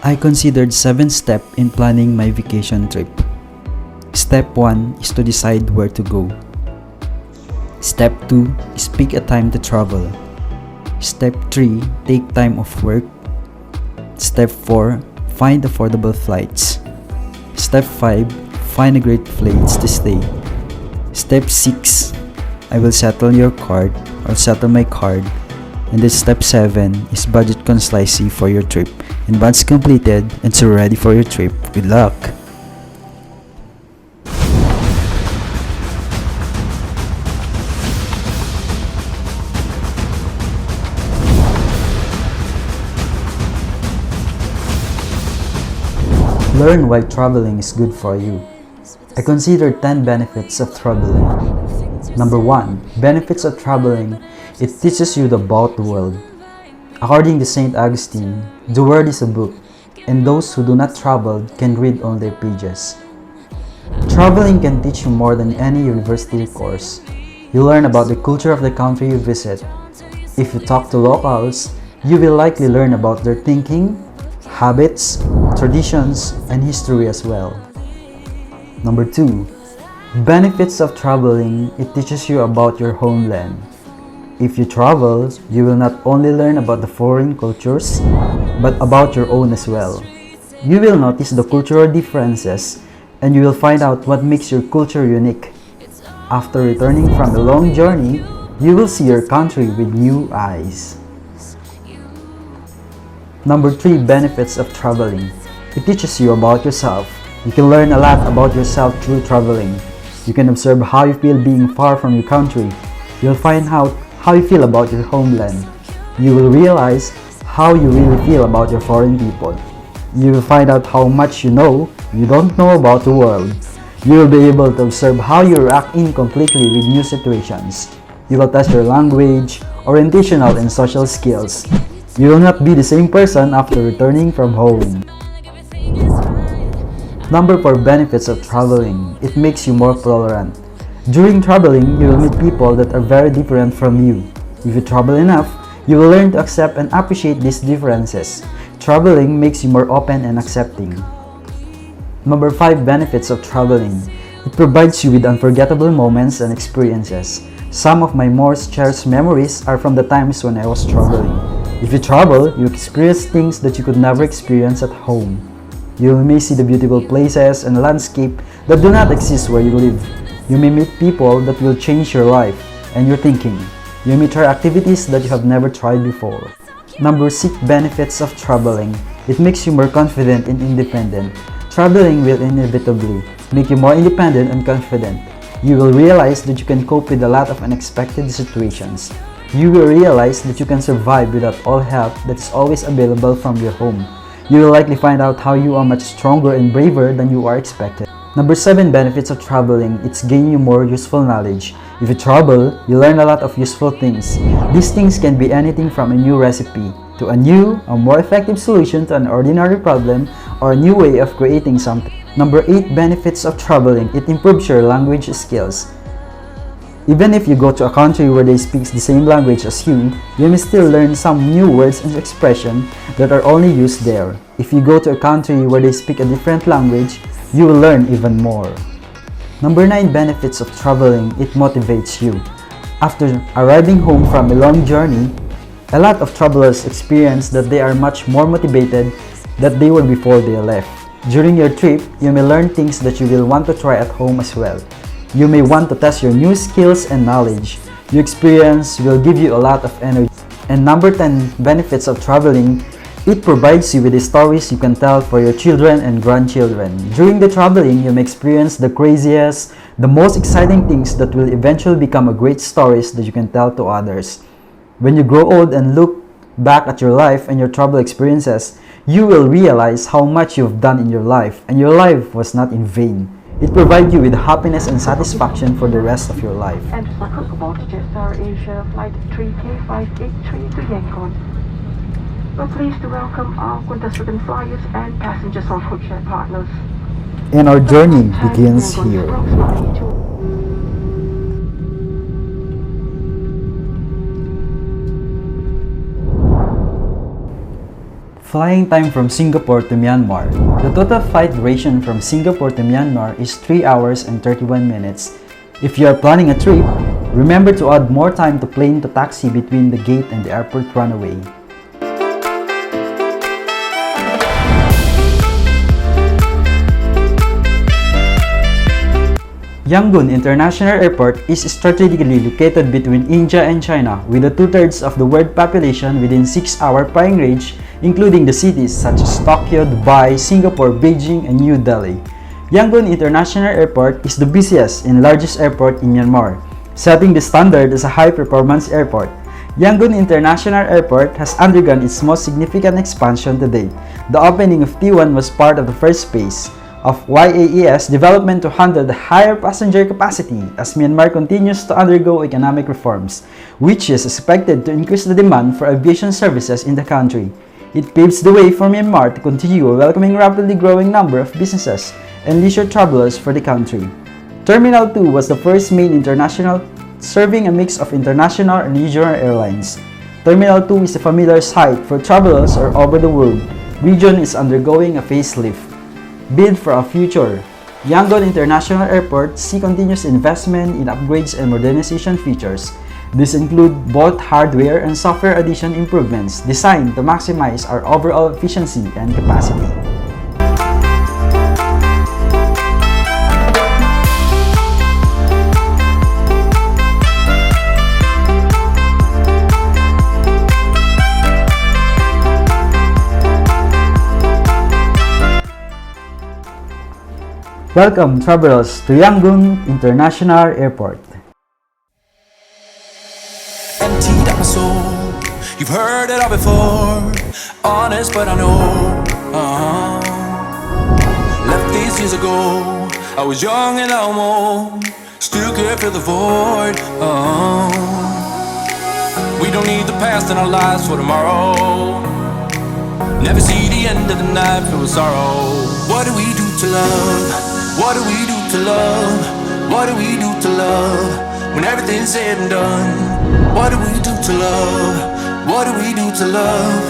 I considered 7 steps in planning my vacation trip. Step 1 is to decide where to go. Step 2 is pick a time to travel. Step 3, take time off work. Step 4, find affordable flights. Step 5, find a great place to stay. Step 6, I will settle your card or settle my card. And then step 7 is budget concisely for your trip. And once completed and so ready for your trip, good luck! Learn why traveling is good for you. I consider 10 benefits of traveling. Number 1. Benefits of traveling. It teaches you about the world. According to St. Augustine, the world is a book, and those who do not travel can read on their pages. Traveling can teach you more than any university course. You learn about the culture of the country you visit. If you talk to locals, you will likely learn about their thinking, habits, traditions, and history as well. Number 2. Benefits of traveling. It teaches you about your homeland. If you travel, you will not only learn about the foreign cultures, but about your own as well. You will notice the cultural differences, and you will find out what makes your culture unique. After returning from a long journey, you will see your country with new eyes. Number 3. Benefits of traveling. It teaches you about yourself. You can learn a lot about yourself through traveling. You can observe how you feel being far from your country. You'll find out how you feel about your homeland. You will realize how you really feel about your foreign people. You will find out how much you don't know about the world. You will be able to observe how you react incompletely with new situations. You will test your language, orientational and social skills. You will not be the same person after returning from home. Number 4. Benefits of traveling. It makes you more tolerant. During traveling, you will meet people that are very different from you. If you travel enough, you will learn to accept and appreciate these differences. Traveling makes you more open and accepting. Number 5. Benefits of traveling. It provides you with unforgettable moments and experiences. Some of my most cherished memories are from the times when I was traveling. If you travel, you experience things that you could never experience at home. You may see the beautiful places and landscape that do not exist where you live. You may meet people that will change your life and your thinking. You may try activities that you have never tried before. Number 6. Benefits of traveling. It makes you more confident and independent. Traveling will inevitably make you more independent and confident. You will realize that you can cope with a lot of unexpected situations. You will realize that you can survive without all help that is always available from your home. You will likely find out how you are much stronger and braver than you are expected. Number 7. Benefits of traveling. It's gain you more useful knowledge. If you travel, you learn a lot of useful things. These things can be anything from a new recipe to a new, or more effective solution to an ordinary problem, or a new way of creating something. Number 8. Benefits of traveling. It improves your language skills. Even if you go to a country where they speak the same language as you may still learn some new words and expressions that are only used there. If you go to a country where they speak a different language, you will learn even more. Number 9. Benefits of traveling. It motivates you. After arriving home from a long journey, a lot of travelers experience that they are much more motivated than they were before they left. During your trip, you may learn things that you will want to try at home as well. You may want to test your new skills and knowledge. Your experience will give you a lot of energy. And number 10. Benefits of traveling. It provides you with the stories you can tell for your children and grandchildren. During the traveling, you may experience the craziest, the most exciting things that will eventually become a great stories that you can tell to others. When you grow old and look back at your life and your travel experiences, you will realize how much you've done in your life, and your life was not in vain. It provides you with happiness and satisfaction for the rest of your life. And Skyview about Jetstar Asia Flight 3K583 to Yangon. We're pleased to welcome our contestant flyers and passengers on codeshare partners. And our journey begins here. Flying time from Singapore to Myanmar. The total flight duration from Singapore to Myanmar is 3 hours and 31 minutes. If you are planning a trip, remember to add more time to plane to taxi between the gate and the airport runway. Yangon International Airport is strategically located between India and China, with 2/3 of the world population within 6-hour flying range, including the cities such as Tokyo, Dubai, Singapore, Beijing, and New Delhi. Yangon International Airport is the busiest and largest airport in Myanmar, setting the standard as a high-performance airport. Yangon International Airport has undergone its most significant expansion to date. The opening of T1 was part of the first phase of YAES development to handle the higher passenger capacity as Myanmar continues to undergo economic reforms, which is expected to increase the demand for aviation services in the country. It paves the way for Myanmar to continue welcoming rapidly growing number of businesses and leisure travelers for the country. Terminal 2 was the first main international serving a mix of international and regional airlines. Terminal 2 is a familiar sight for travelers all over the world. Region is undergoing a facelift. Build for a future. Yangon International Airport see continuous investment in upgrades and modernization features. These include both hardware and software addition improvements designed to maximize our overall efficiency and capacity. Welcome travelers to Yangon International Airport. Emptied out my soul. You've heard it all before. Honest, but I know. Left these years ago. I was young and almost still can't fill the void. We don't need the past in our lives for tomorrow. Never see the end of the night filled with sorrow. What do we do to love? What do we do to love? What do we do to love? When everything's said and done. What do we do to love? What do we do to love?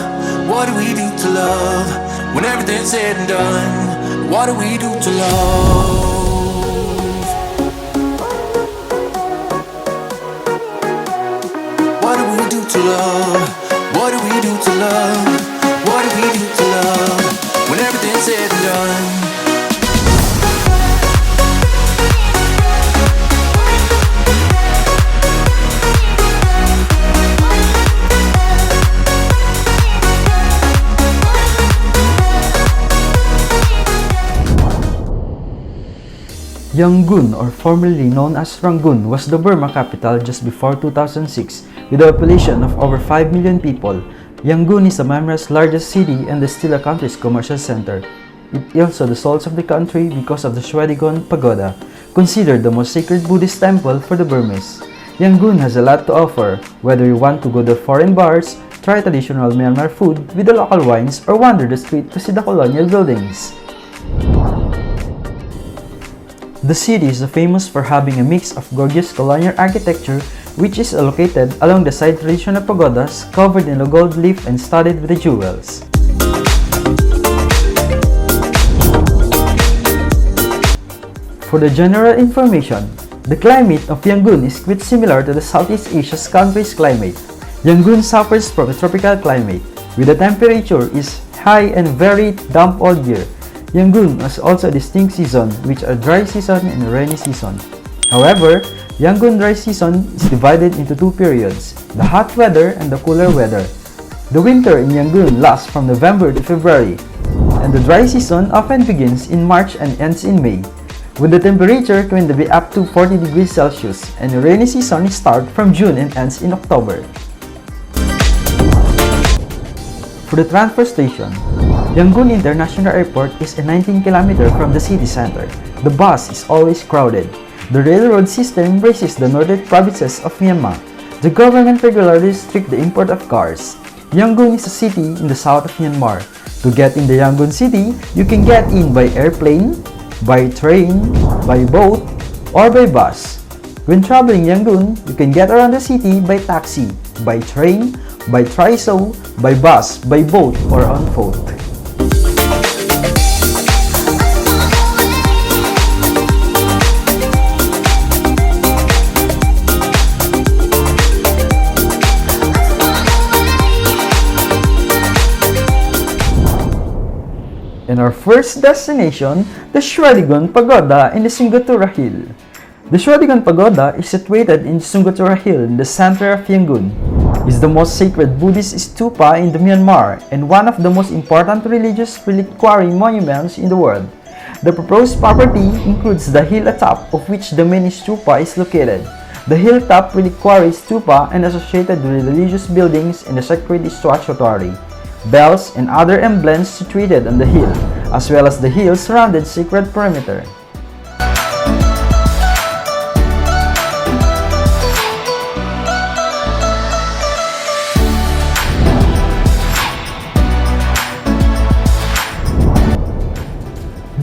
What do we do to love? When everything's said and done. What do we do to love? What do we do to love? What do we do to love? What do we do to love? When everything's said and done. Yangon, or formerly known as Rangoon, was the Burma capital just before 2006 with a population of over 5 million people. Yangon is Myanmar's largest city and is still a country's commercial center. It is also the soul of the country because of the Schwedagon Pagoda, considered the most sacred Buddhist temple for the Burmese. Yangon has a lot to offer, whether you want to go to foreign bars, try traditional Myanmar food with the local wines, or wander the street to see the colonial buildings. The city is famous for having a mix of gorgeous colonial architecture, which is located along the side traditional pagodas covered in a gold leaf and studded with the jewels. For the general information, the climate of Yangon is quite similar to the Southeast Asia's country's climate. Yangon suffers from a tropical climate, with the temperature is high and very damp all year. Yangon has also a distinct season, which are dry season and rainy season. However, Yangon dry season is divided into two periods, the hot weather and the cooler weather. The winter in Yangon lasts from November to February, and the dry season often begins in March and ends in May, with the temperature can be up to 40 degrees Celsius, and the rainy season starts from June and ends in October. For the transfer station, Yangon International Airport is a 19 km from the city center. The bus is always crowded. The railroad system embraces the northern provinces of Myanmar. The government regularly restricts the import of cars. Yangon is a city in the south of Myanmar. To get in the Yangon city, you can get in by airplane, by train, by boat, or by bus. When traveling Yangon, you can get around the city by taxi, by train, by tricycle, by bus, by boat, or on foot. In our first destination, the Schwedagon Pagoda in the Sungatura Hill. The Schwedagon Pagoda is situated in Sungatura Hill in the center of Yangon. It is the most sacred Buddhist stupa in the Myanmar and one of the most important religious reliquary monuments in the world. The proposed property includes the hill atop of which the main stupa is located, the hilltop reliquary stupa and associated religious buildings in the sacred statuary, bells and other emblems situated on the hill, as well as the hill's surrounded sacred perimeter.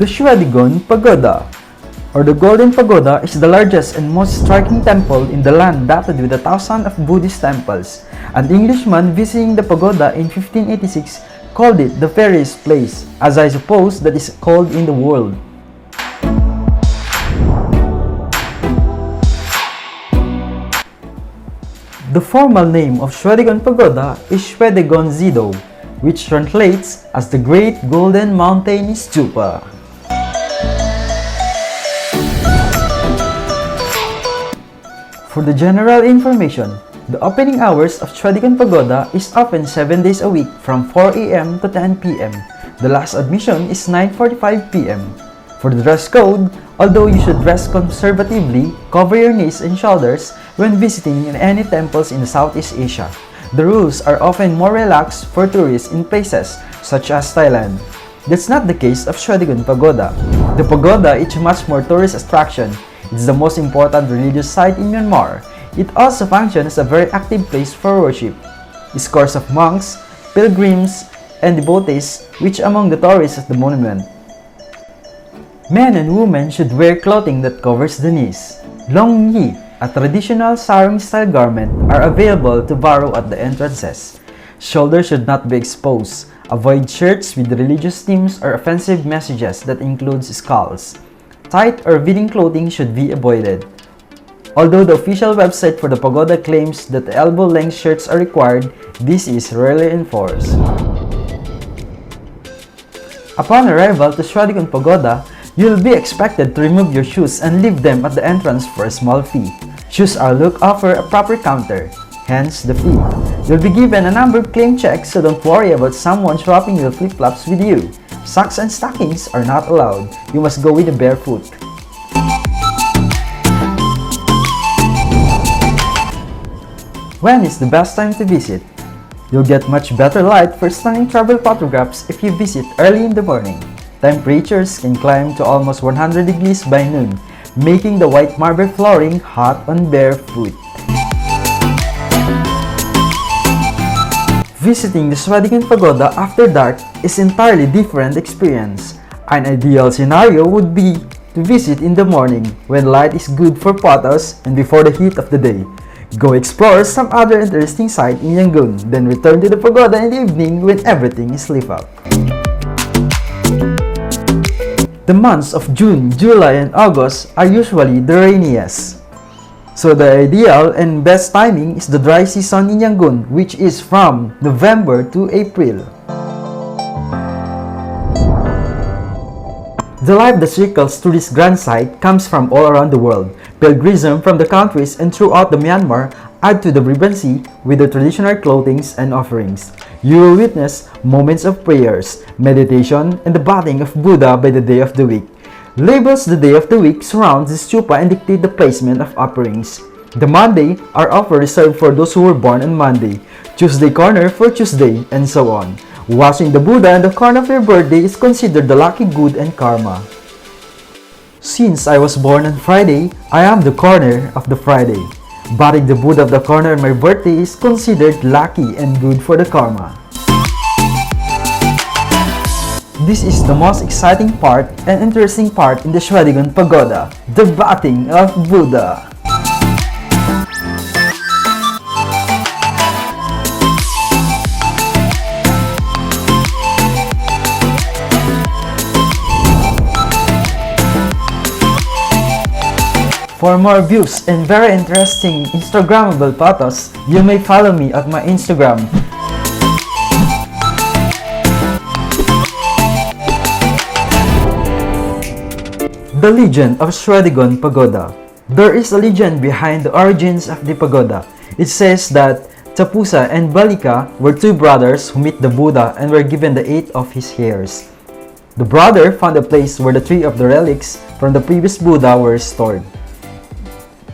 The Schwedagon Pagoda, or the Golden Pagoda, is the largest and most striking temple in the land, dotted with 1,000 of Buddhist temples. An Englishman visiting the pagoda in 1586 called it the fairest place, as I suppose that is called in the world. The formal name of Schwedagon Pagoda is Schwedagon Zido, which translates as the Great Golden Mountain Stupa. For the general information, the opening hours of Schwedagon Pagoda is open 7 days a week from 4 a.m. to 10 p.m. The last admission is 9:45 p.m. For the dress code, although you should dress conservatively, cover your knees and shoulders when visiting in any temples in Southeast Asia. The rules are often more relaxed for tourists in places such as Thailand. That's not the case of Schwedagon Pagoda. The pagoda is a much more tourist attraction. It's the most important religious site in Myanmar. It also functions as a very active place for worship. Scores of monks, pilgrims, and devotees which among the tourists at the monument. Men and women should wear clothing that covers the knees. Long yi, a traditional sarong-style garment, are available to borrow at the entrances. Shoulders should not be exposed. Avoid shirts with religious themes or offensive messages that includes skulls. Tight or fitting clothing should be avoided. Although the official website for the pagoda claims that elbow-length shirts are required, this is rarely enforced. Upon arrival to Schwedagon Pagoda, you'll be expected to remove your shoes and leave them at the entrance for a small fee. Shoes are looked over a proper counter, hence the fee. You'll be given a numbered claim check, so don't worry about someone swapping your flip-flops with you. Socks and stockings are not allowed. You must go with a barefoot. When is the best time to visit? You'll get much better light for stunning travel photographs if you visit early in the morning. Temperatures can climb to almost 100 degrees by noon, making the white marble flooring hot on bare foot. Visiting the Schwedagon Pagoda after dark is an entirely different experience. An ideal scenario would be to visit in the morning when light is good for photos and before the heat of the day. Go explore some other interesting sites in Yangon, then return to the pagoda in the evening when everything is lit up. The months of June, July, and August are usually the rainiest. So the ideal and best timing is the dry season in Yangon, which is from November to April. The life that circles through this grand site comes from all around the world. Pilgrims from the countries and throughout the Myanmar add to the vibrancy with their traditional clothings and offerings. You will witness moments of prayers, meditation, and the bathing of Buddha by the day of the week. Labels the day of the week surrounds the stupa and dictate the placement of offerings. The Monday are often reserved for those who were born on Monday, Tuesday corner for Tuesday, and so on. Watching the Buddha in the corner of your birthday is considered the lucky good and karma. Since I was born on Friday, I am the corner of the Friday. Bathing the Buddha of the corner on my birthday is considered lucky and good for the karma. This is the most exciting part and interesting part in the Schwedagon Pagoda, the bathing of Buddha. For more views and very interesting Instagrammable photos, you may follow me at my Instagram. The legend of Schwedagon Pagoda. There is a legend behind the origins of the pagoda. It says that Tapusa and Balika were two brothers who met the Buddha and were given the 8 of his hairs. The brother found a place where the 3 of the relics from the previous Buddha were stored.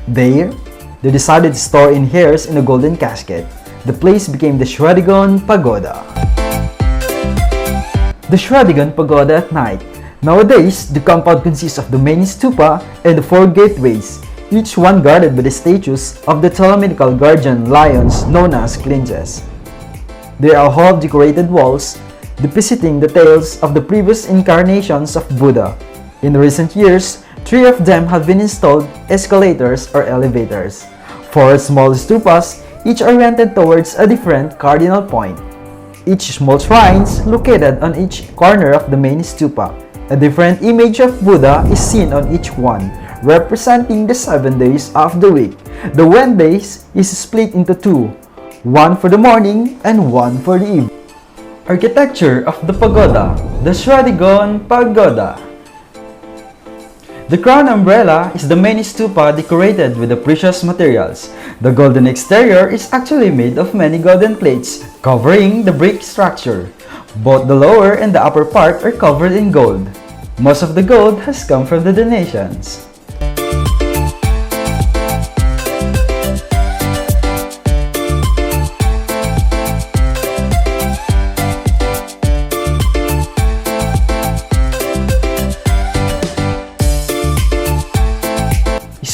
There, they decided to store in hairs in a golden casket. The place became the Schwedagon Pagoda. The Schwedagon Pagoda at night. Nowadays, the compound consists of the main stupa and the 4 gateways, each one guarded by the statues of the Ptolemaical guardian lions known as clinches. They are all decorated walls, depicting the tales of the previous incarnations of Buddha. In recent years, 3 of them have been installed escalators or elevators. 4 small stupas, each oriented towards a different cardinal point. Each small shrine is located on each corner of the main stupa. A different image of Buddha is seen on each one, representing the 7 days of the week. The Wednesdays is split into 2, one for the morning and one for the evening. Architecture of the pagoda, the Schwedagon Pagoda. The crown umbrella is the main stupa decorated with the precious materials. The golden exterior is actually made of many golden plates covering the brick structure. Both the lower and the upper part are covered in gold. Most of the gold has come from the donations.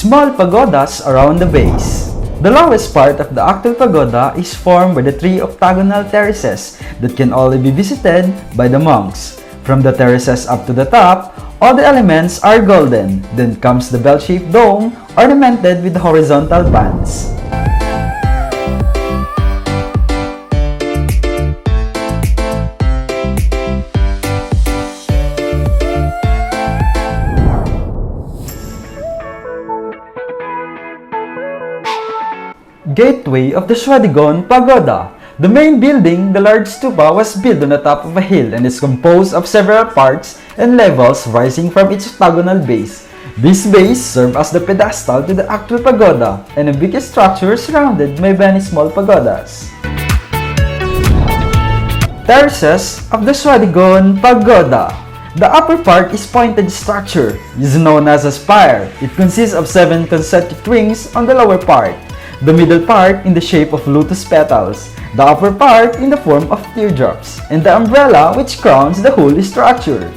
Small pagodas around the base. The lowest part of the actual pagoda is formed by the 3 octagonal terraces that can only be visited by the monks. From the terraces up to the top, all the elements are golden. Then comes the bell-shaped dome ornamented with horizontal bands. Gateway of the Schwedagon Pagoda. The main building, the large stupa, was built on the top of a hill and is composed of several parts and levels rising from its octagonal base. This base serves as the pedestal to the actual pagoda and a big structure surrounded by many small pagodas. Terraces of the Schwedagon Pagoda. The upper part is pointed structure, is known as a spire. It consists of 7 concentric rings on the lower part, the middle part in the shape of lotus petals, the upper part in the form of teardrops, and the umbrella which crowns the whole structure.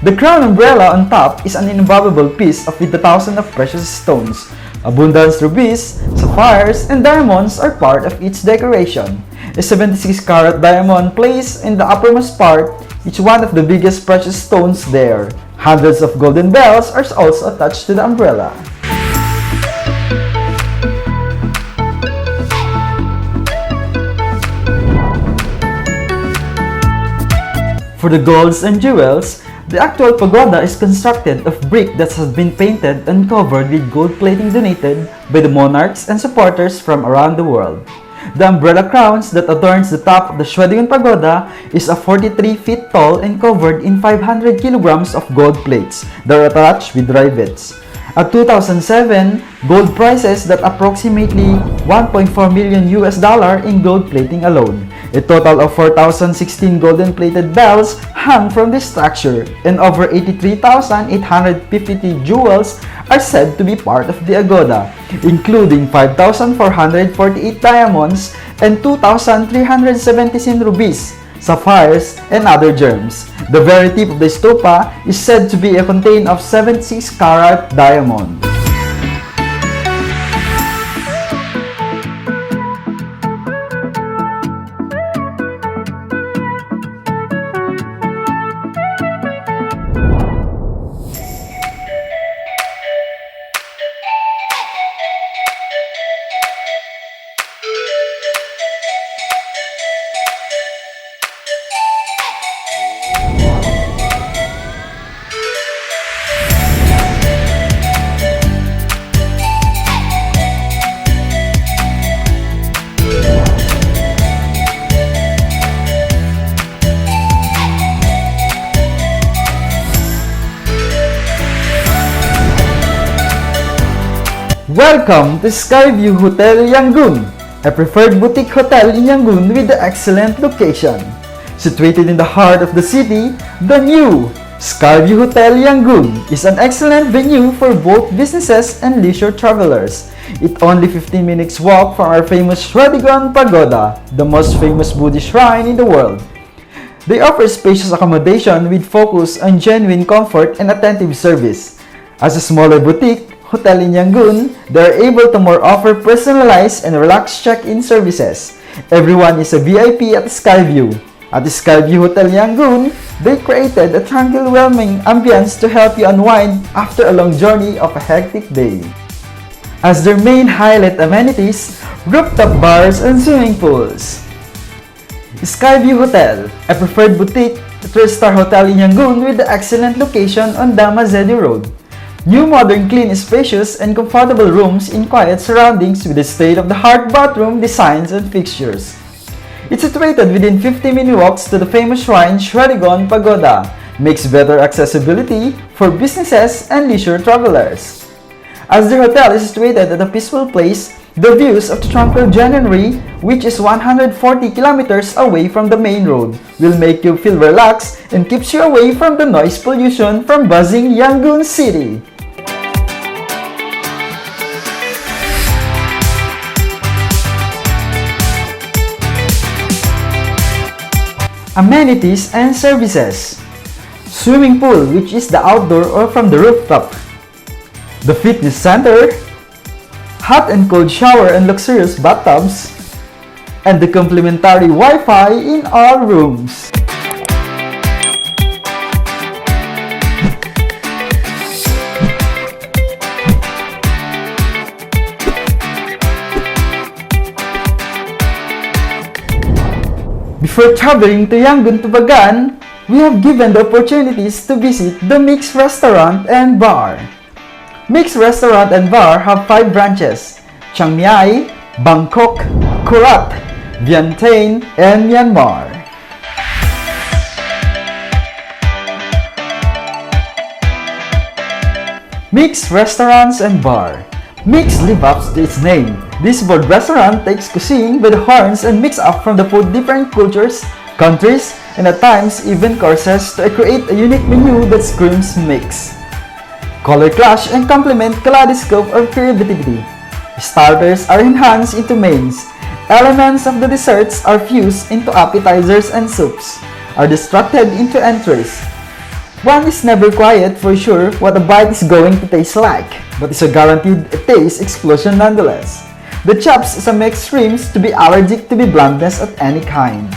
The crown umbrella on top is an invaluable piece of 50,000 of precious stones. Abundant rubies, sapphires, and diamonds are part of its decoration. A 76-carat diamond placed in the uppermost part, each one of the biggest precious stones there. Hundreds of golden bells are also attached to the umbrella. For the golds and jewels, the actual pagoda is constructed of brick that has been painted and covered with gold plating donated by the monarchs and supporters from around the world. The umbrella crowns that adorns the top of the Schwedagon Pagoda is a 43 feet tall and covered in 500 kilograms of gold plates that are attached with rivets. At 2007, gold prices that approximately $1.4 million in gold plating alone. A total of 4,016 golden plated bells hung from this structure, and over 83,850 jewels are said to be part of the pagoda, including 5,448 diamonds and 2,317 rubies, sapphires, and other gems. The very tip of the stupa is said to be a contain of 76-carat diamond. Welcome to Skyview Hotel Yangon, a preferred boutique hotel in Yangon with an excellent location. Situated in the heart of the city, the new Skyview Hotel Yangon is an excellent venue for both businesses and leisure travelers. It's only 15 minutes walk from our famous Schwedagon Pagoda, the most famous Buddhist shrine in the world. They offer spacious accommodation with focus on genuine comfort and attentive service. As a smaller boutique hotel in Yangon, they are able to more offer personalized and relaxed check-in services. Everyone is a VIP at Skyview. At the Skyview Hotel Yangon, they created a tranquil, welcoming ambience to help you unwind after a long journey of a hectic day. As their main highlight amenities, rooftop bars and swimming pools. Skyview Hotel, a preferred boutique 3-star hotel in Yangon with an excellent location on Damazedi Road. New modern, clean, spacious, and comfortable rooms in quiet surroundings with a state-of-the-art bathroom designs and fixtures. It's situated within 50-minute walks to the famous shrine Schwedagon Pagoda, makes better accessibility for businesses and leisure travelers. As the hotel is situated at a peaceful place, the views of the tranquil January, which is 140 kilometers away from the main road, will make you feel relaxed and keeps you away from the noise pollution from buzzing Yangon City. Amenities and services. Swimming pool, which is the outdoor or from the rooftop. The fitness center. Hot and cold shower and luxurious bathtubs, and the complimentary Wi-Fi in all rooms. Before traveling to Yangon-Bagan, we have given the opportunities to visit the Mix Restaurant and Bar. Mix Restaurant and Bar have 5 branches: Chiang Mai, Bangkok, Korat, Vientiane, and Myanmar. Mix Restaurants and Bar. Mix lives up to its name. This board restaurant takes cuisine by the horns and mix up from the food different cultures, countries, and at times even courses to create a unique menu that screams mix. Color clash and complement kaleidoscope of creativity. Starters are enhanced into mains. Elements of the desserts are fused into appetizers, and soups are distracted into entries. One is never quiet for sure what a bite is going to taste like, but it's a guaranteed taste explosion nonetheless. The chops is a mix extremes to be allergic to be blandness of any kind.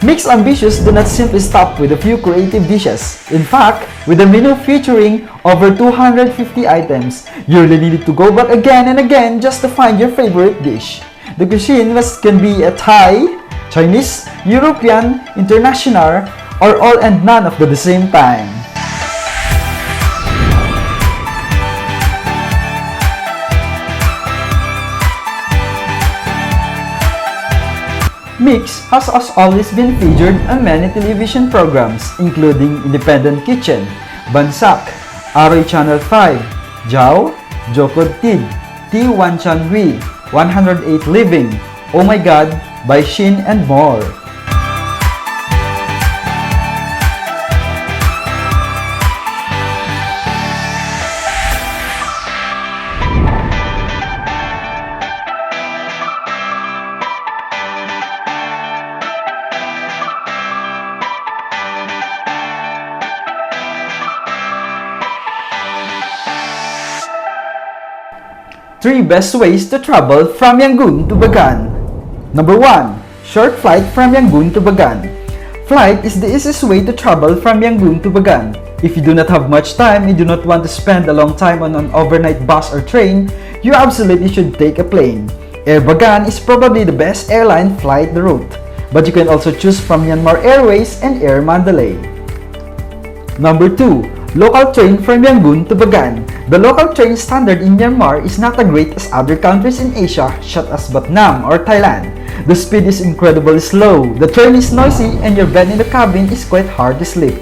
Mix Ambitious do not simply stop with a few creative dishes. In fact, with a menu featuring over 250 items, you really need to go back again and again just to find your favorite dish. The cuisine can be a Thai, Chinese, European, international, or all and none of the same time. Mix has always been featured on many television programs, including Independent Kitchen, Bansak, Aroy Channel 5, Jao, Jokod Tid, T1 Chan Hui, 108 Living, Oh My God, by Shin, and more. Three best ways to travel from Yangon to Bagan. Number 1. Short flight from Yangon to Bagan. Flight is the easiest way to travel from Yangon to Bagan. If you do not have much time and do not want to spend a long time on an overnight bus or train, you absolutely should take a plane. Air Bagan is probably the best airline flight route, but you can also choose from Myanmar Airways and Air Mandalay. Number 2. Local train from Yangon to Bagan. The local train standard in Myanmar is not as great as other countries in Asia, such as Vietnam or Thailand. The speed is incredibly slow, the train is noisy, and your bed in the cabin is quite hard to sleep.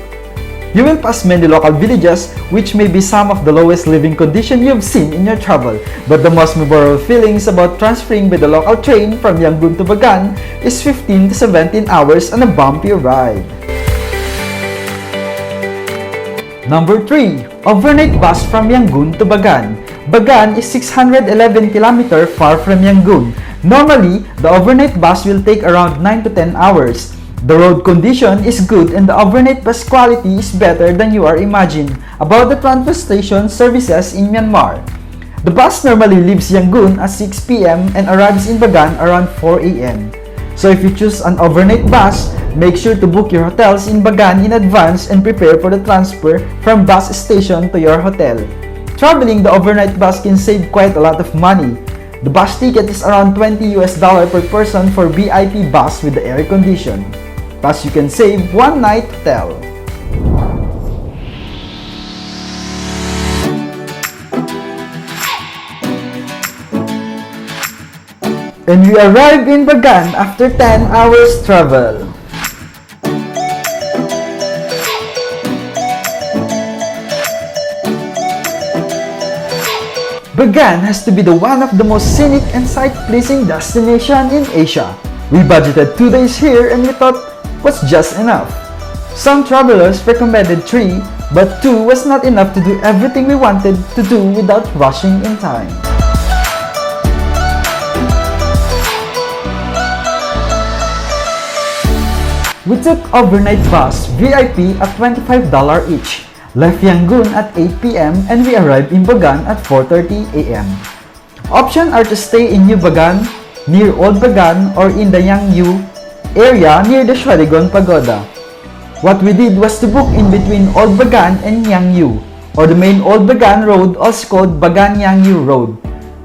You will pass many local villages, which may be some of the lowest living condition you've seen in your travel. But the most memorable feelings about transferring by the local train from Yangon to Bagan is 15 to 17 hours on a bumpy ride. Number 3. Overnight bus from Yangon to Bagan. Bagan is 611 km far from Yangon. Normally, the overnight bus will take around 9 to 10 hours. The road condition is good and the overnight bus quality is better than you are imagining about the transportation services in Myanmar. The bus normally leaves Yangon at 6 p.m. and arrives in Bagan around 4 a.m. So if you choose an overnight bus, make sure to book your hotels in Bagan in advance and prepare for the transfer from bus station to your hotel. Traveling the overnight bus can save quite a lot of money. The bus ticket is around $20 per person for VIP bus with the air condition. Plus, you can save one night hotel. And we arrived in Bagan after 10 hours travel. Bagan has to be one of the most scenic and sight-pleasing destination in Asia. We budgeted 2 days here and we thought was just enough. Some travelers recommended 3, but 2 was not enough to do everything we wanted to do without rushing in time. We took overnight bus VIP at $25 each, left Yangon at 8 p.m. and we arrived in Bagan at 4:30 a.m. Options are to stay in New Bagan, near Old Bagan, or in the Yangon area near the Schwedagon Pagoda. What we did was to book in between Old Bagan and Yangon, or the main Old Bagan Road, also called Bagan-Yangon Road.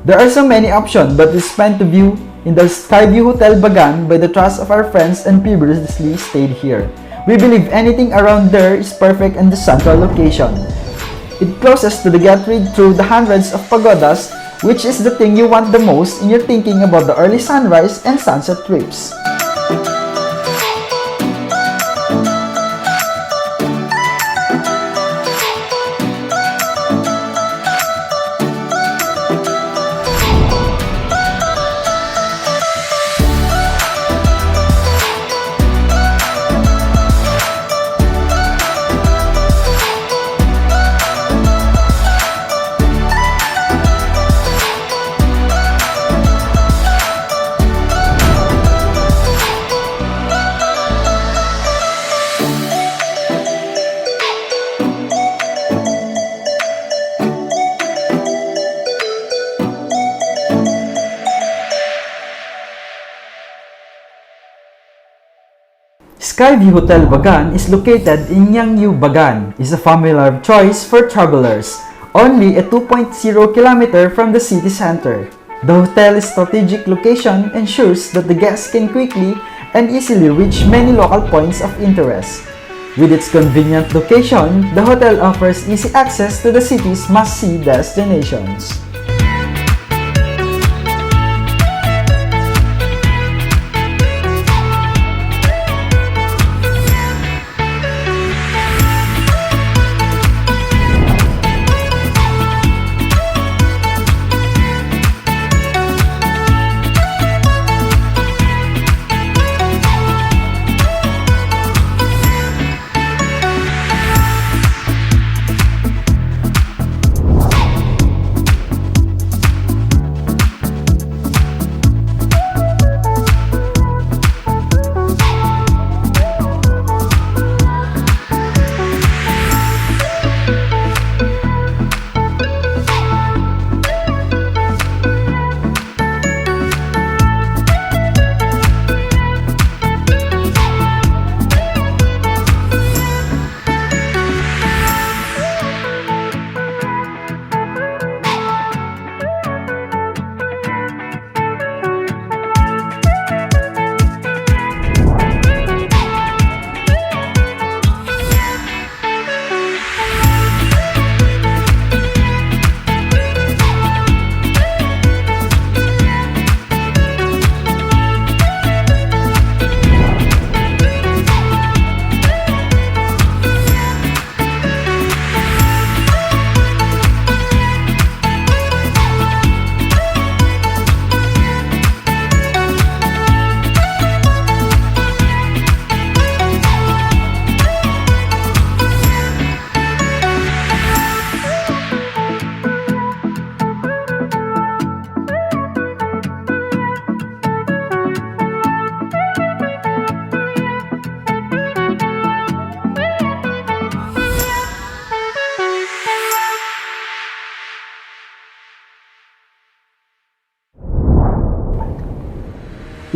There are so many options, but we spent the view in the Skyview Hotel Bagan by the trust of our friends and previously stayed here. We believe anything around there is perfect in the central location. It closes to the gateway through the hundreds of pagodas, which is the thing you want the most in your thinking about the early sunrise and sunset trips. Skyview Hotel Bagan is located in Yangon-Bagan. Is a familiar choice for travelers, only a 2.0 km from the city center. The hotel's strategic location ensures that the guests can quickly and easily reach many local points of interest. With its convenient location, the hotel offers easy access to the city's must-see destinations.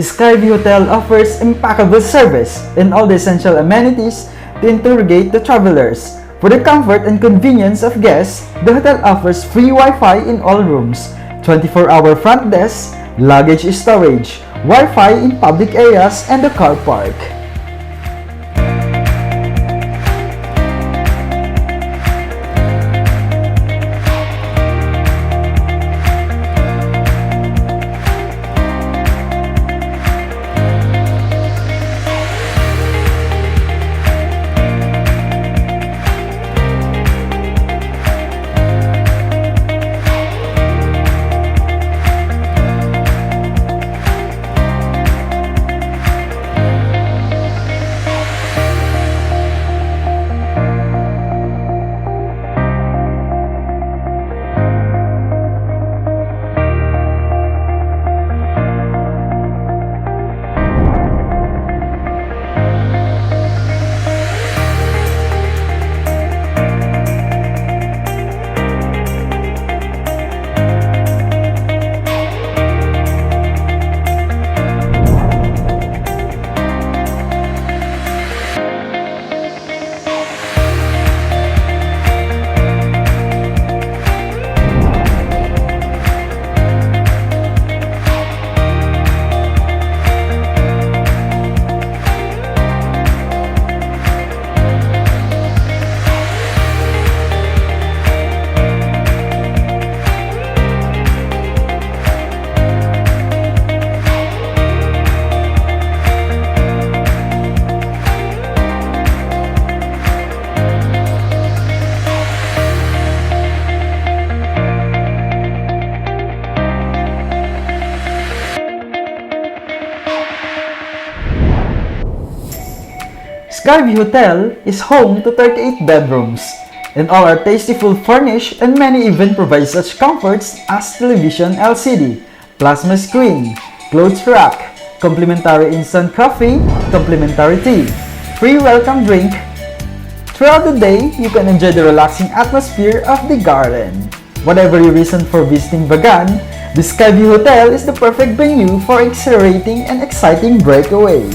Skyview Hotel offers impeccable service and all the essential amenities to interrogate the travelers. For the comfort and convenience of guests, the hotel offers free Wi-Fi in all rooms, 24-hour front desk, luggage storage, Wi-Fi in public areas, and the car park. Skyview Hotel is home to 38 bedrooms, and all are tasteful furnished, and many even provide such comforts as television LCD, plasma screen, clothes rack, complimentary instant coffee, complimentary tea, free welcome drink. Throughout the day, you can enjoy the relaxing atmosphere of the garden. Whatever your reason for visiting Bagan, the Skyview Hotel is the perfect venue for exhilarating and exciting breakaway.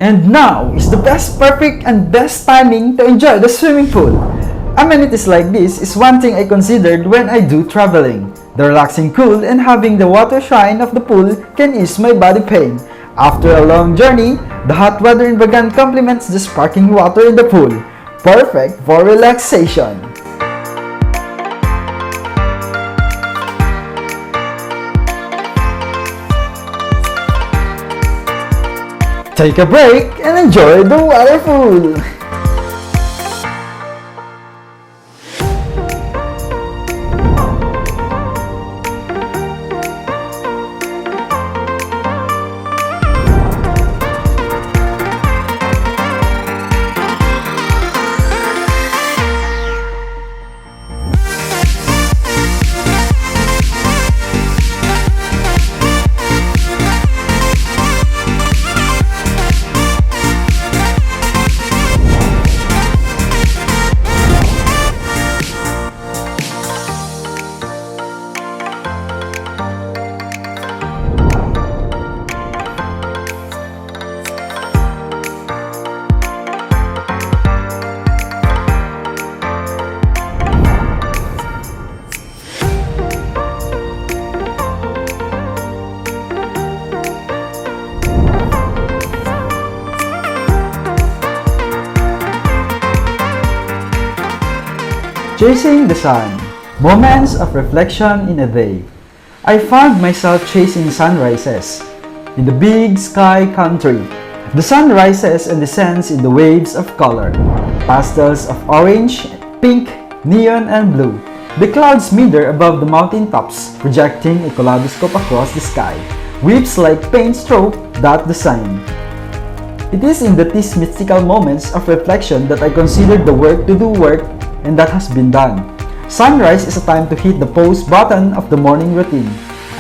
And now is the perfect and best timing to enjoy the swimming pool. Amenities like this is one thing I considered when I do traveling. The relaxing cool and having the water shine of the pool can ease my body pain. After a long journey, the hot weather in Bagan complements the sparkling water in the pool. Perfect for relaxation. Take a break and enjoy the waterfall! Chasing the sun. Moments of reflection in a day. I found myself chasing sunrises in the big sky country. The sun rises and descends in the waves of color, pastels of orange, pink, neon, and blue. The clouds smother above the mountain tops, projecting a kaleidoscope across the sky. Whips like paint stroke dot the sun. It is in these mystical moments of reflection that I consider the work to do work and that has been done. Sunrise is a time to hit the pause button of the morning routine.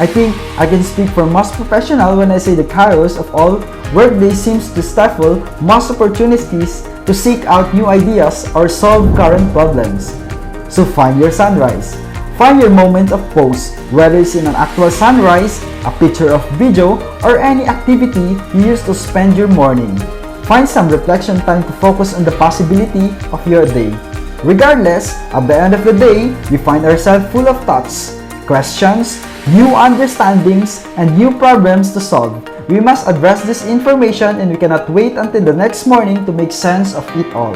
I think I can speak for most professionals when I say the chaos of all workday seems to stifle most opportunities to seek out new ideas or solve current problems. So find your sunrise. Find your moment of pause, whether it's in an actual sunrise, a picture of video, or any activity you use to spend your morning. Find some reflection time to focus on the possibility of your day. Regardless, at the end of the day, we find ourselves full of thoughts, questions, new understandings, and new problems to solve. We must address this information and we cannot wait until the next morning to make sense of it all.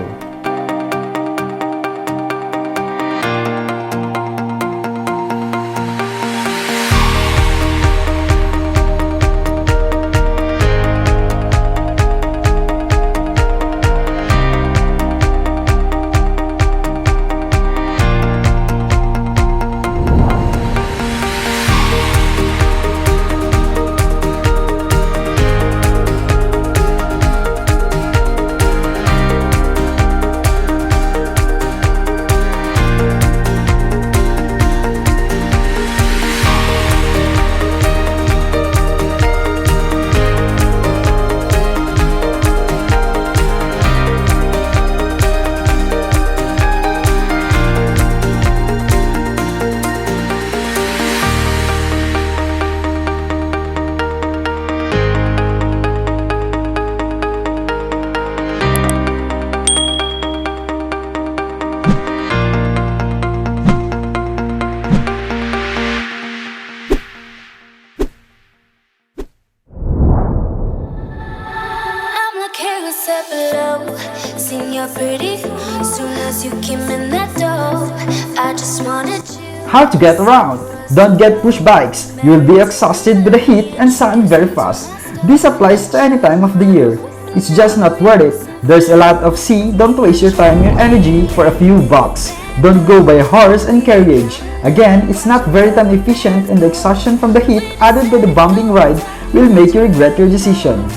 How to get around? Don't get push bikes. You will be exhausted by the heat and sun very fast. This applies to any time of the year. It's just not worth it. There's a lot of sea. Don't waste your time and energy for a few bucks. Don't go by a horse and carriage. Again, it's not very time efficient and the exhaustion from the heat added by the bumping ride will make you regret your decision.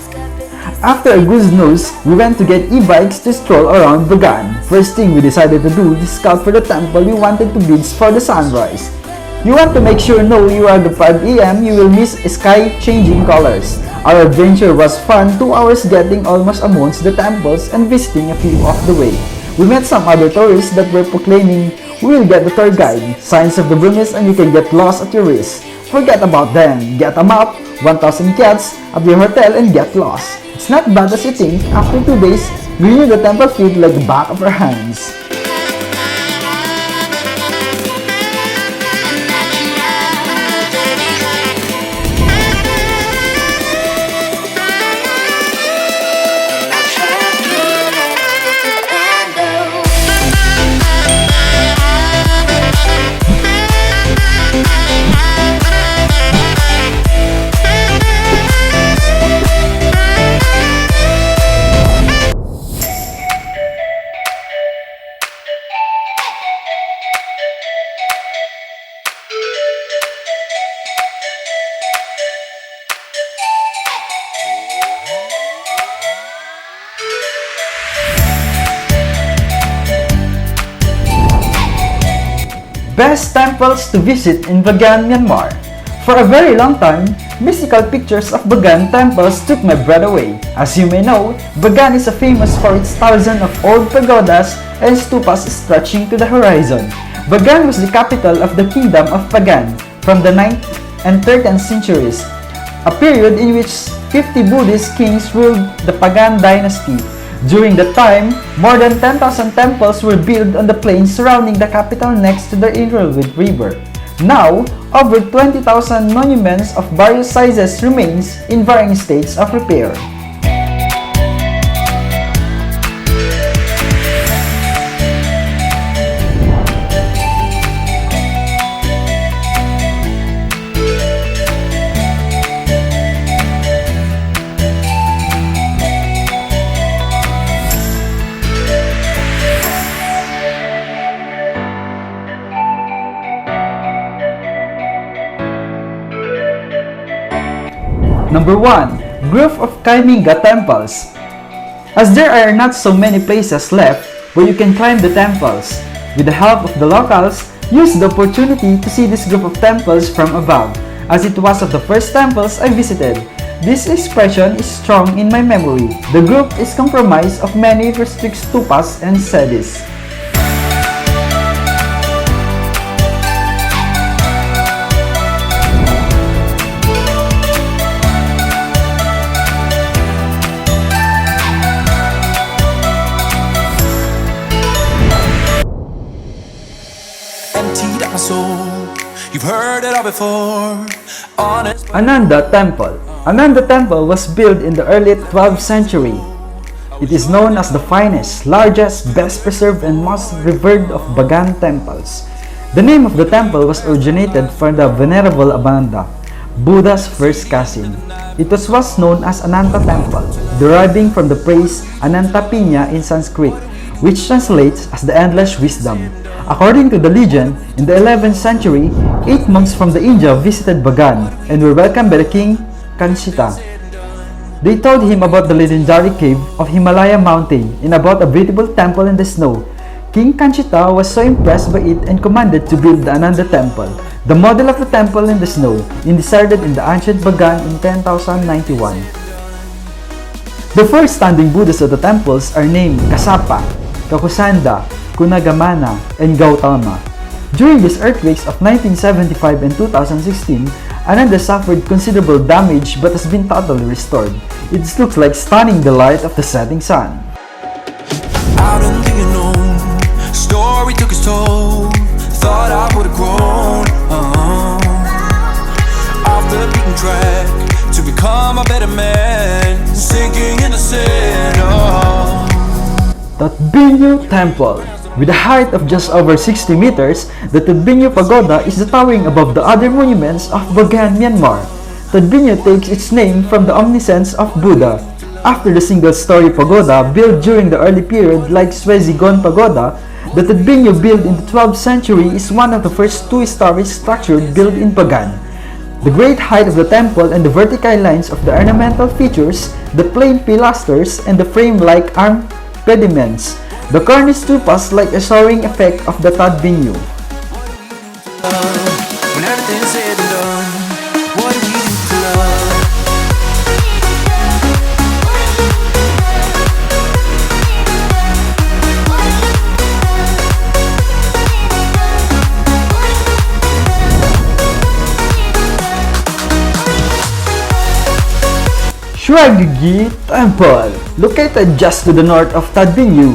After a good snooze, we went to get e-bikes to stroll around Bagan. First thing we decided to do is scout for the temple we wanted to visit for the sunrise. You want to make sure you are the 5 AM, you will miss sky changing colors. Our adventure was fun, 2 hours getting almost amongst the temples and visiting a few off the way. We met some other tourists that were proclaiming, "We will get the tour guide, signs of the Burmese and you can get lost at your risk." Forget about them, get a map, 1,000 cats at your hotel and get lost. It's not bad as you think. After 2 days, we knew the temple feet like the back of our hands. Best temples to visit in Bagan, Myanmar. For a very long time, mystical pictures of Bagan temples took my breath away. As you may know, Bagan is famous for its thousands of old pagodas and stupas stretching to the horizon. Bagan was the capital of the kingdom of Pagan from the 9th and 13th centuries, a period in which 50 Buddhist kings ruled the Pagan dynasty. During that time, more than 10,000 temples were built on the plains surrounding the capital next to the Irrawaddy River. Now, over 20,000 monuments of various sizes remains in varying states of repair. Number 1. Group of Kaiminga Temples. As there are not so many places left where you can climb the temples, with the help of the locals, use the opportunity to see this group of temples from above, as it was of the first temples I visited. This expression is strong in my memory. The group is comprised of many restricted stupas and sedis. Emptied out my soul. You've heard it all before. Honest. Ananda Temple. Ananda Temple was built in the early 12th century. It is known as the finest, largest, best preserved, and most revered of Bagan temples. The name of the temple was originated from the Venerable Ananda, Buddha's first cousin. It was known as Ananta Temple, deriving from the phrase Anantapanya in Sanskrit, which translates as the endless wisdom. According to the legend, in the 11th century, 8 monks from the India visited Bagan and were welcomed by the king Kanshita. They told him about the legendary cave of Himalaya mountain and about a beautiful temple in the snow. King Kanshita was so impressed by it and commanded to build the Ananda Temple, the model of the temple in the snow, inserted in the ancient Bagan in 10,091. The first standing Buddhas of the temples are named Kasapa, Kakusanda, Kunagamana, and Gautama. During these earthquakes of 1975 and 2016, Ananda suffered considerable damage but has been totally restored. It looks like stunning the light of the setting sun. Out in the unknown, story took its toll. Thought I would have grown off the beaten track to become a better man, sinking in the sand. Todbinyo Temple. With a height of just over 60 meters, the Todbinyo Pagoda is the towering above the other monuments of Bagan, Myanmar. Todbinyo takes its name from the omniscience of Buddha. After the single-story pagoda built during the early period like Schwedagon Pagoda, the Todbinyo built in the 12th century is one of the first two-story structures built in Bagan. The great height of the temple and the vertical lines of the ornamental features, the plain pilasters, and the frame-like arm pediments, the cornice stupas like a soaring effect of the Todbinyo. When everything's said and done, what do we do to love? Schwedagon Temple, located just to the north of Todbinyo.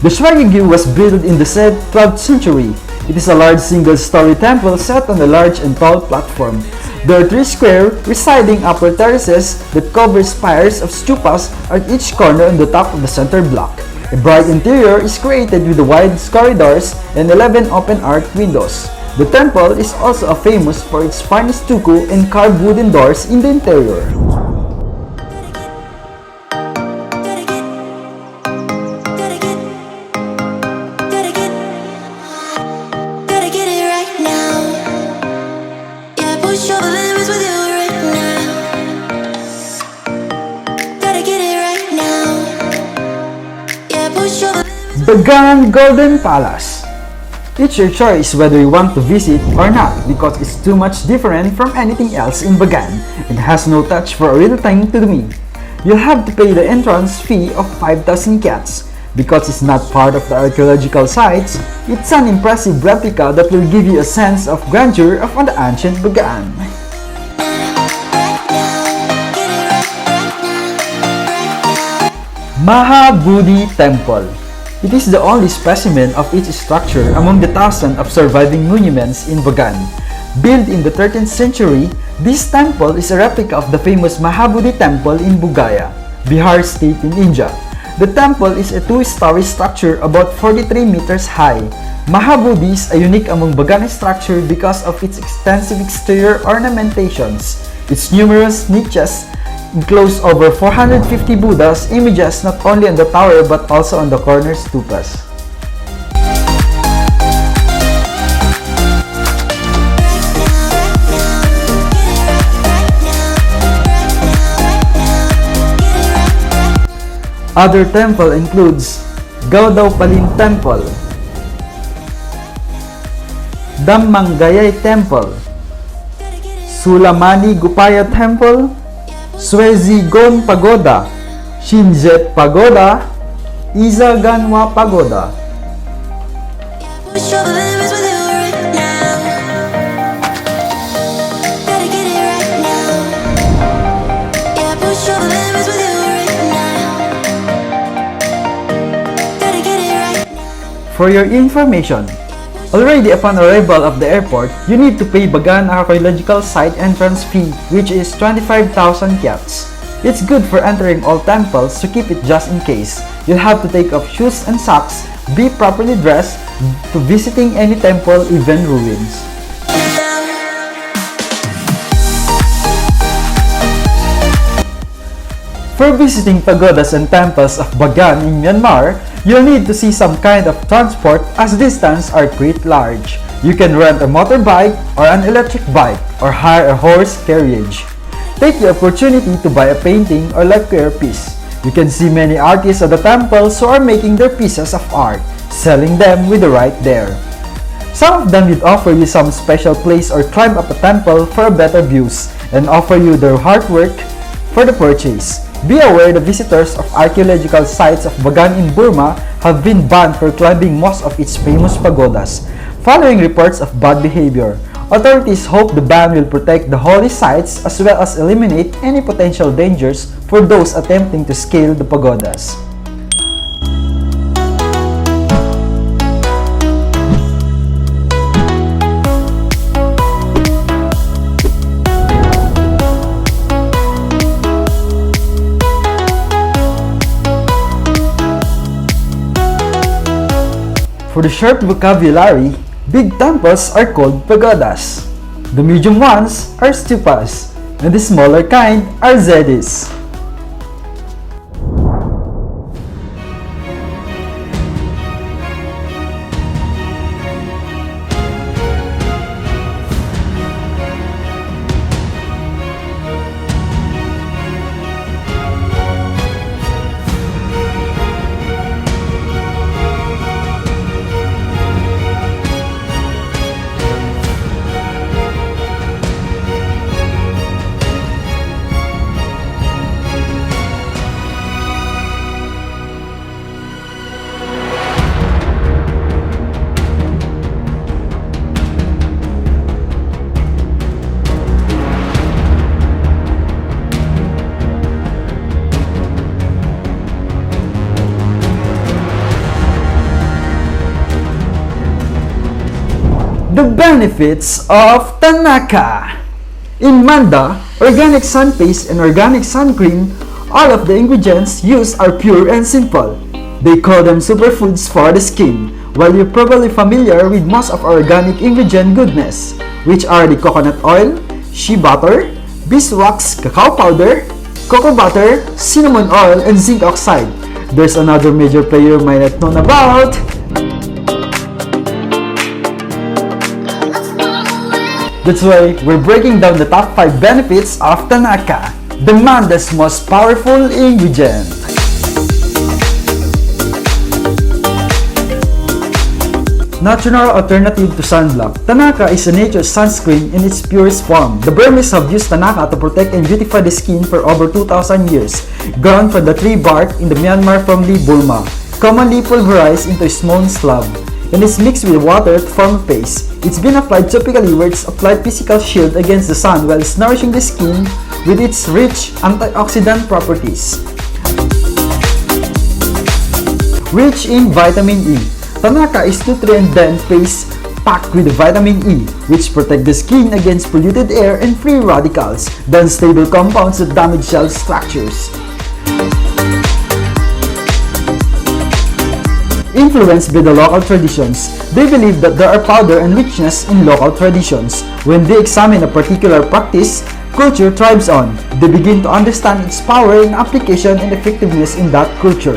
The Schwedagon was built in the 12th century. It is a large single-story temple set on a large and tall platform. There are 3 square, residing upper terraces that cover spires of stupas at each corner on the top of the center block. A bright interior is created with wide corridors and 11 open-arched windows. The temple is also famous for its fine stucco and carved wooden doors in the interior. Bagan Golden Palace. It's your choice whether you want to visit or not because it's too much different from anything else in Bagan. It has no touch for a real thing to me. You'll have to pay the entrance fee of 5,000 kyats. Because it's not part of the archaeological sites, it's an impressive replica that will give you a sense of grandeur of the ancient Bagan. Mahabodhi Temple. It is the only specimen of its structure among the thousands of surviving monuments in Bagan. Built in the 13th century, this temple is a replica of the famous Mahabodhi Temple in Bugaya, Bihar State in India. The temple is a 2-story structure about 43 meters high. Mahabodhi is a unique among Bagan structure because of its extensive exterior ornamentations. Its numerous niches enclose over 450 Buddhas images not only on the tower but also on the corner stupas. Other temple includes Gaudawpalin Temple, Dammangayay Temple, Sulamani Gupaya Temple, Schwedagon Pagoda, Shinjet Pagoda, Isaganwa Pagoda. Push over limits with you right now. Gotta get it right now. Yeah, push over limits with you right now. Gotta get it right now. For your information, already upon arrival of the airport, you need to pay Bagan Archaeological Site entrance fee, which is 25,000 kyats. It's good for entering all temples, so keep it just in case. You'll have to take off shoes and socks, be properly dressed to visiting any temple, even ruins. For visiting pagodas and temples of Bagan in Myanmar, you'll need to see some kind of transport as distance are quite large. You can rent a motorbike or an electric bike or hire a horse carriage. Take the opportunity to buy a painting or lacquer piece. You can see many artists at the temples who are making their pieces of art, selling them with the right there. Some of them would offer you some special place or climb up a temple for better views and offer you their artwork for the purchase. Be aware the visitors of archaeological sites of Bagan in Burma have been banned for climbing most of its famous pagodas, following reports of bad behavior. Authorities hope the ban will protect the holy sites as well as eliminate any potential dangers for those attempting to scale the pagodas. For the short vocabulary, big temples are called pagodas. The medium ones are stupas, and the smaller kind are zedis. The benefits of Thanaka. In Manda, organic sun paste and organic sun cream, all of the ingredients used are pure and simple. They call them superfoods for the skin, while you're probably familiar with most of our organic ingredient goodness, which are the coconut oil, shea butter, beeswax, cacao powder, cocoa butter, cinnamon oil, and zinc oxide. There's another major player you might not know about. That's why we're breaking down the top 5 benefits of Thanaka, the Manda's most powerful ingredient. Natural alternative to sunblock. Thanaka is a nature's sunscreen in its purest form. The Burmese have used Thanaka to protect and beautify the skin for over 2,000 years, grown from the tree bark in the Myanmar family Burma, commonly pulverized into a small slab, and is mixed with water to form a paste. It's been applied topically where it's applied physical shield against the sun while it's nourishing the skin with its rich antioxidant properties. Rich in vitamin E. Thanaka is nutrient-dense paste packed with vitamin E, which protect the skin against polluted air and free radicals, the unstable compounds that damage cell structures. Influenced by the local traditions, they believe that there are power and richness in local traditions. When they examine a particular practice, culture thrives on, they begin to understand its power and application and effectiveness in that culture.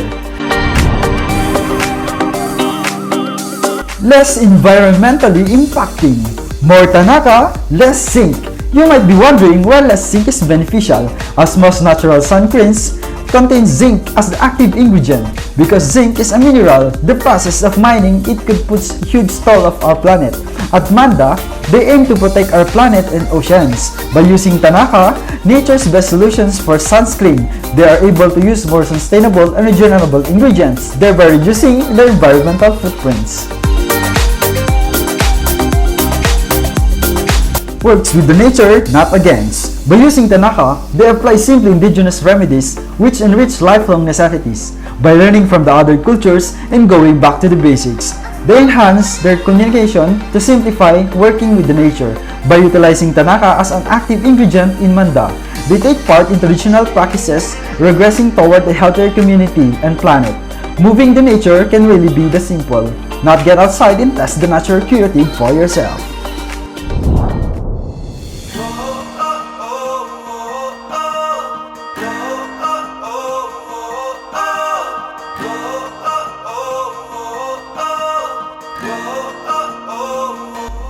Less environmentally impacting. More Thanaka, less zinc. You might be wondering why less zinc is beneficial, as most natural sun creams contains zinc as the active ingredient. Because zinc is a mineral, the process of mining it could put huge toll of our planet. At Manda, they aim to protect our planet and oceans. By using Thanaka, nature's best solutions for sunscreen, they are able to use more sustainable and regenerable ingredients, thereby reducing their environmental footprints. Works with the nature, not against. By using Thanaka, they apply simply indigenous remedies which enrich lifelong necessities. By learning from the other cultures and going back to the basics, they enhance their communication to simplify working with the nature. By utilizing Thanaka as an active ingredient in Manda, they take part in traditional practices, regressing toward a healthier community and planet. Moving the nature can really be the simple. Not get outside and test the natural curative for yourself.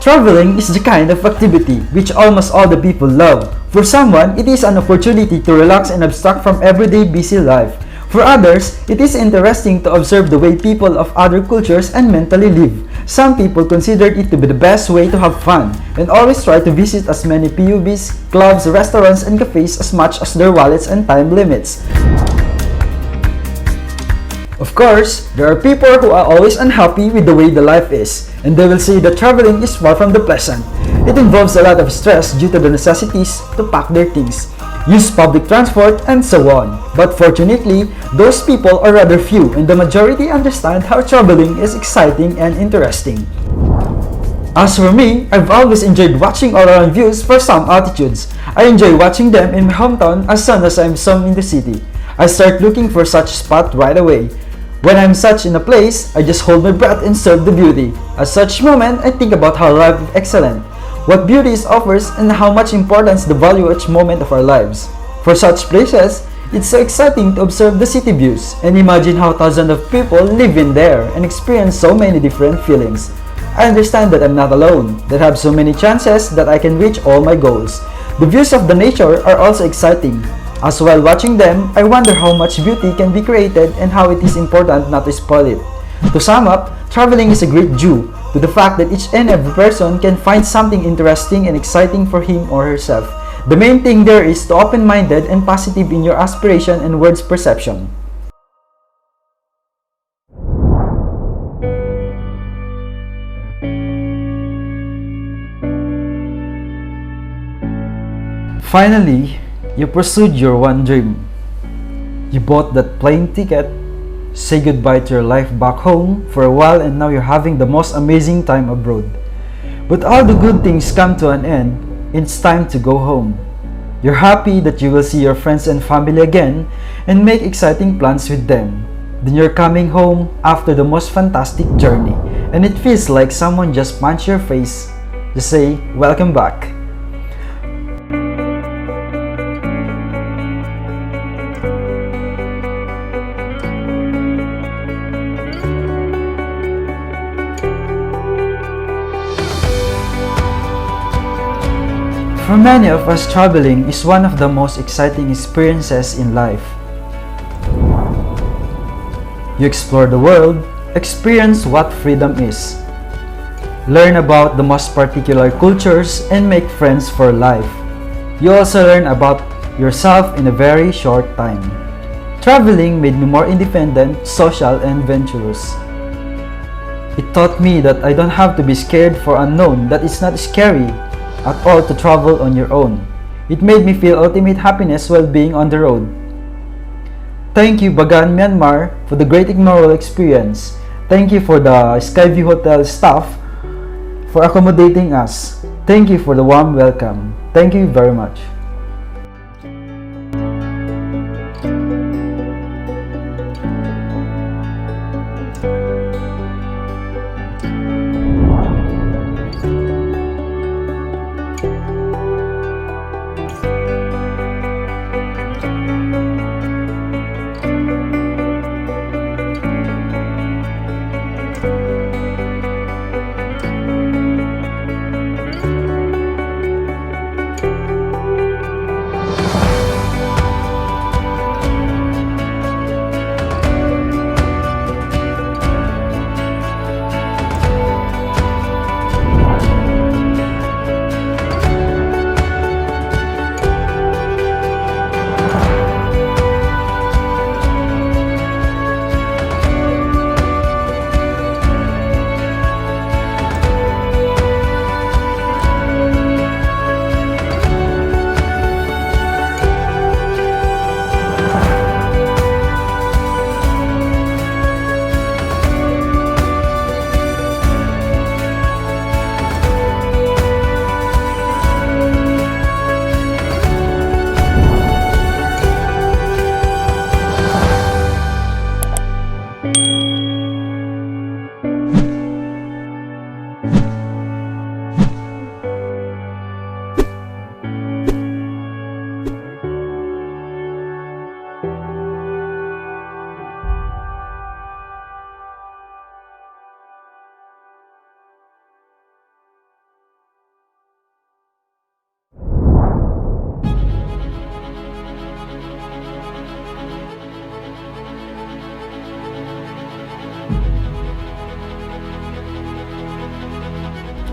Traveling is the kind of activity which almost all the people love. For someone, it is an opportunity to relax and abstract from everyday busy life. For others, it is interesting to observe the way people of other cultures and mentally live. Some people consider it to be the best way to have fun and always try to visit as many PUBs, clubs, restaurants, and cafes as much as their wallets and time limits. Of course, there are people who are always unhappy with the way the life is, and they will say that traveling is far from the pleasant. It involves a lot of stress due to the necessities to pack their things, use public transport, and so on. But fortunately, those people are rather few, and the majority understand how traveling is exciting and interesting. As for me, I've always enjoyed watching all-around views for some altitudes. I enjoy watching them in my hometown as soon as I'm some in the city. I start looking for such spot right away. When I'm such in a place, I just hold my breath and serve the beauty. At such moment, I think about how life is excellent, what beauty is offers, and how much importance the value each moment of our lives. For such places, it's so exciting to observe the city views and imagine how thousands of people live in there and experience so many different feelings. I understand that I'm not alone, that I have so many chances that I can reach all my goals. The views of the nature are also exciting. As while watching them, I wonder how much beauty can be created and how it is important not to spoil it. To sum up, traveling is a great due to the fact that each and every person can find something interesting and exciting for him or herself. The main thing there is to open-minded and positive in your aspiration and words perception. Finally, you pursued your one dream. You bought that plane ticket, say goodbye to your life back home for a while, and now you're having the most amazing time abroad. But all the good things come to an end. It's time to go home. You're happy that you will see your friends and family again and make exciting plans with them. Then you're coming home after the most fantastic journey, and it feels like someone just punched your face to say, welcome back. For many of us, traveling is one of the most exciting experiences in life. You explore the world, experience what freedom is, learn about the most particular cultures, and make friends for life. You also learn about yourself in a very short time. Traveling made me more independent, social, and adventurous. It taught me that I don't have to be scared for unknown, that it's not scary at all to travel on your own. It made me feel ultimate happiness while being on the road. Thank you Bagan, Myanmar for the great ignoral experience. Thank you for the Skyview Hotel staff for accommodating us. Thank you for the warm welcome. Thank you very much.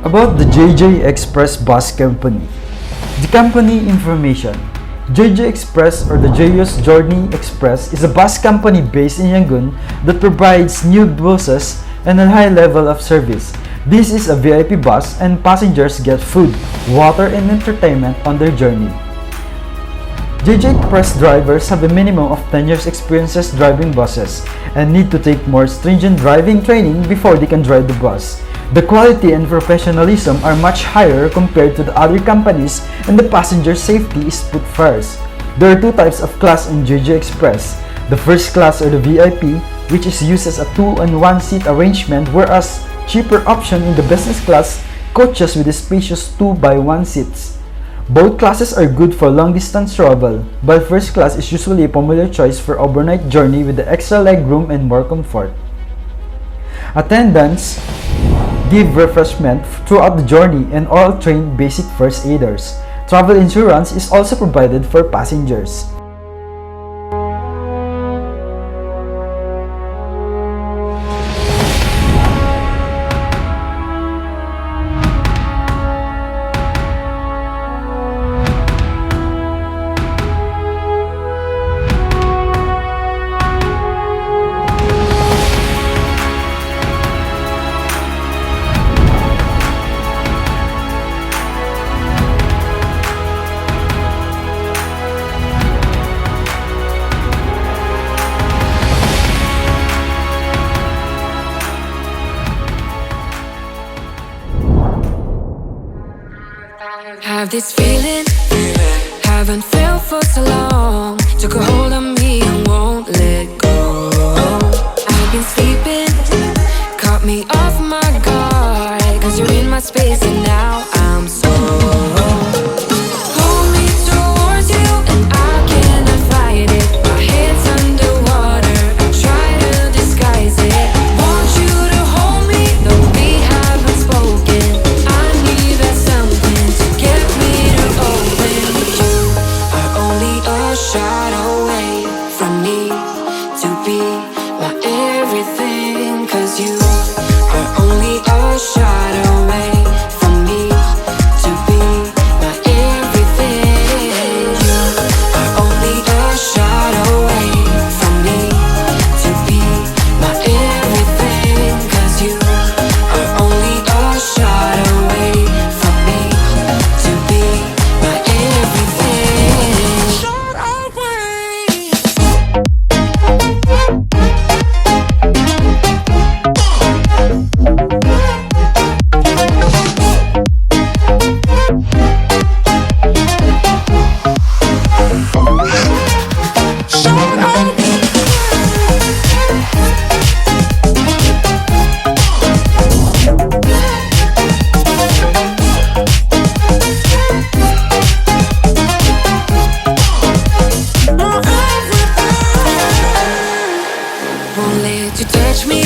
About the JJ Express Bus Company. The company information. JJ Express or the JU's Journey Express is a bus company based in Yangon that provides new buses and a high level of service. This is a VIP bus and passengers get food, water and entertainment on their journey. JJ Express drivers have a minimum of 10 years experiences driving buses and need to take more stringent driving training before they can drive the bus. The quality and professionalism are much higher compared to the other companies and the passenger safety is put first. There are two types of class in JJ Express. The first class or the VIP, which is used as a 2 and 1 seat arrangement, whereas cheaper option in the business class coaches with the spacious 2 by 1 seats. Both classes are good for long distance travel, but first class is usually a popular choice for overnight journey with the extra leg room and more comfort. Attendants give refreshment throughout the journey and all trained basic first aiders. Travel insurance is also provided for passengers. Have this feeling, haven't felt for so long. Took a hold of me and won't let go. I've been sleeping, caught me off my guard. Cause you're in my space and now I'm so. Hold me towards you and I cannot fight it. My head's underwater, I try to disguise it. Want you to hold me, though we haven't spoken. I need that something to get me to open. You are only a shot away from me to be my everything. Cause you are only a shot away from me to be my everything. You are only a shot away from me to be my everything. Cause you are only a shot away from me to be my everything. Shot away. Won't let you touch me,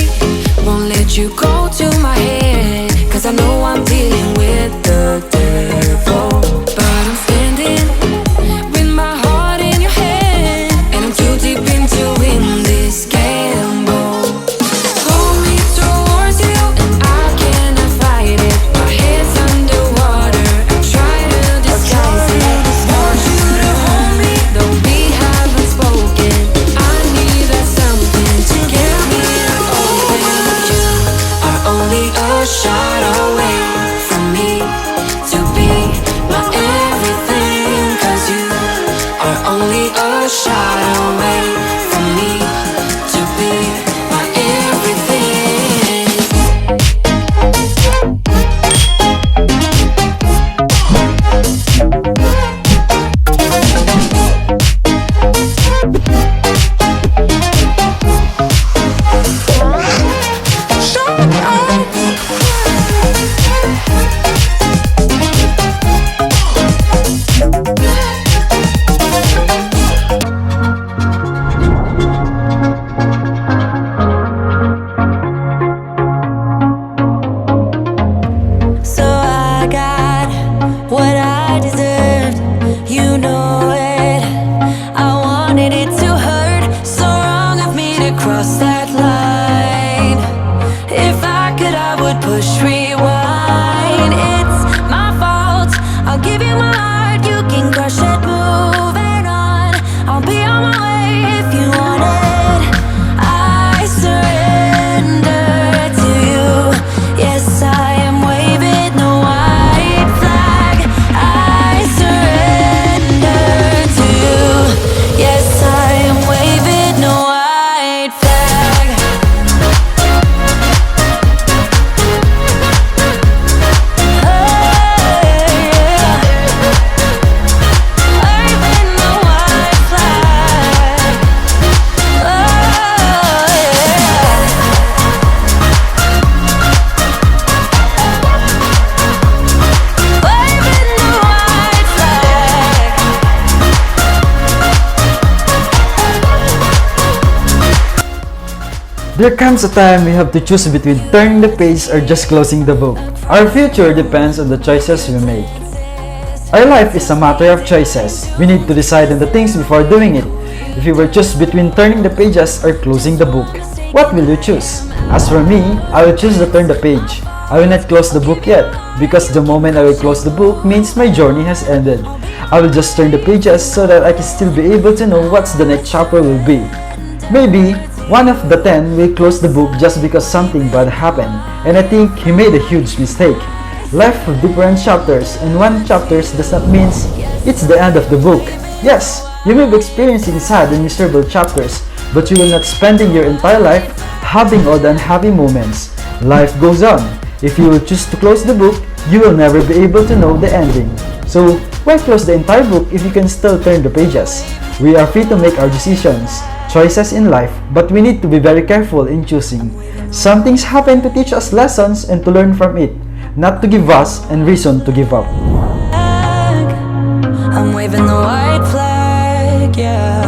won't let you go to my head. Cause I know I'm dealing with the devil. But I'm standing with my heart in your hand, and I'm too deep into in this gamble. Hold me towards you and I cannot fight it. My head's underwater, I try to disguise it. Want you to hold me, though we haven't spoken. I need that something to get me to open. You are only a shot away from me to be my everything. Cause you are only a shot away from me to be my everything. There comes a time we have to choose between turning the page or just closing the book. Our future depends on the choices we make. Our life is a matter of choices. We need to decide on the things before doing it. If you were to choose between turning the pages or closing the book, what will you choose? As for me, I will choose to turn the page. I will not close the book yet, because the moment I will close the book means my journey has ended. I will just turn the pages so that I can still be able to know what's the next chapter will be. Maybe one of the 10 will close the book just because something bad happened, and I think he made a huge mistake. Life with different chapters, and one chapter does not mean it's the end of the book. Yes, you may be experiencing sad and miserable chapters, but you will not spending your entire life having all the unhappy moments. Life goes on. If you will choose to close the book, you will never be able to know the ending. So, why close the entire book if you can still turn the pages? We are free to make our decisions, choices in life, but we need to be very careful in choosing. Some things happen to teach us lessons and to learn from it, not to give us and reason to give up. I'm waving the white flag, yeah.